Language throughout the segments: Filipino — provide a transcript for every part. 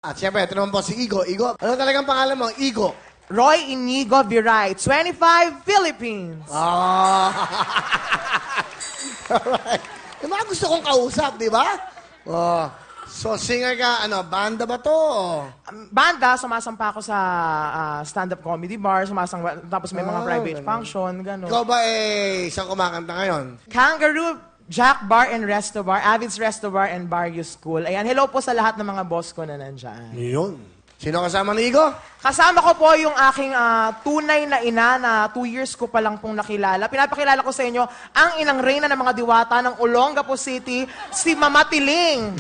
At syempre, ito naman po si Igo. Igo, ano talagang pangalan mo? Igo. Roy Inigo Viray, 25, Philippines. Ah. Alright. Yung mga gusto kong kausap, di ba? Oh. So, singer ka, ano, banda ba to? Banda, sumasampa ako sa stand-up comedy bar, tapos may mga private ganun. function, gano'n. Ikaw ba saan kumakanta ngayon? Kangaroo, Jack Bar and Resto Bar, Avid's Resto Bar and Barrio School. Ayan, hello po sa lahat ng mga boss ko na nandyan. Yun. Sino kasama ni Igo? Kasama ko po yung aking tunay na ina na 2 years ko pa lang pong nakilala. Pinapakilala ko sa inyo ang inang reyna ng mga diwata ng Olongapo City, si Mama Tiling.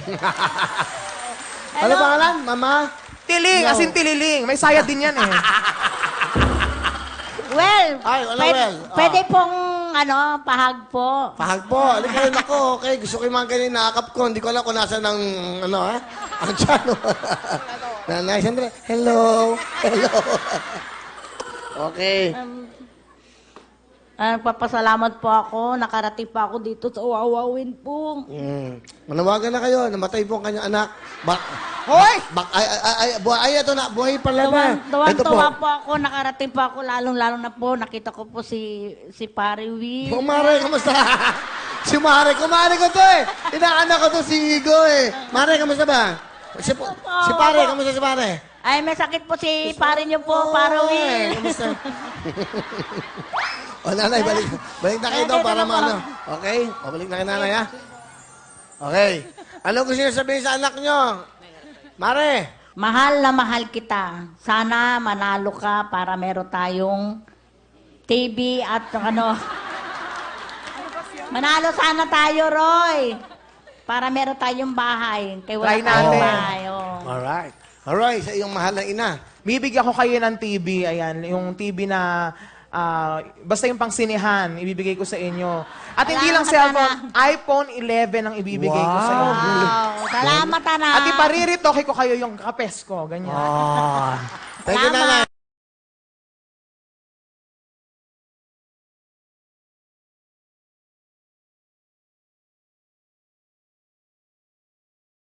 Ano pangalan? Mama? Tiling, No. as in tililing. May sayad din yan eh. Well, Ay, wala well. pwede pong pahag po. Pahag po. Halika rin ako. Okay, gusto ko yung mga ganyan nakakap ko. Hindi ko alam kung nasa ng, ang tiyan. Nanay, siyempre, hello. Hello. Okay. Papasalamat po ako. Nakarating pa ako dito sa Wawawin po. Manawagan na kayo. Namatay po ang kanyang anak. Hoy! Ito na. Buhay pala na. Tuwang-tuwa po ako. Nakarating pa ako. Lalong-lalo na po. Nakita ko po si Pare Will. Oh, Mare, kamusta? Si Mare, kumare ko to eh. Inaanak ko to si Igo eh. Mare, kamusta ba? Si Pare, kamusta si Pare? Ay, may sakit po si Pare niyo po, Pare Will. Kamusta? O, nanay, balik na kayo daw para maano. Okay? O, balik na kayo, nanay, ha? Okay. Ano gusto niyo sabihin sa anak niyo? Mare. Mahal na mahal kita. Sana manalo ka para meron tayong TV at Manalo sana tayo, Roy. Para meron tayong bahay. Kaya wala Try tayong natin. bahay. Oh. Alright. Alright, sa iyong mahal na ina. Bibigyan ko kayo ng TV. Ayan, yung TV na basta yung pang sinehan, ibibigay ko sa inyo. At hindi lang cellphone, iPhone 11 ang ibibigay ko sa inyo. Wow. Salamat, anak. At ipariritoke ko kayo yung kapes ko. Ganyan. Thank you, nanay.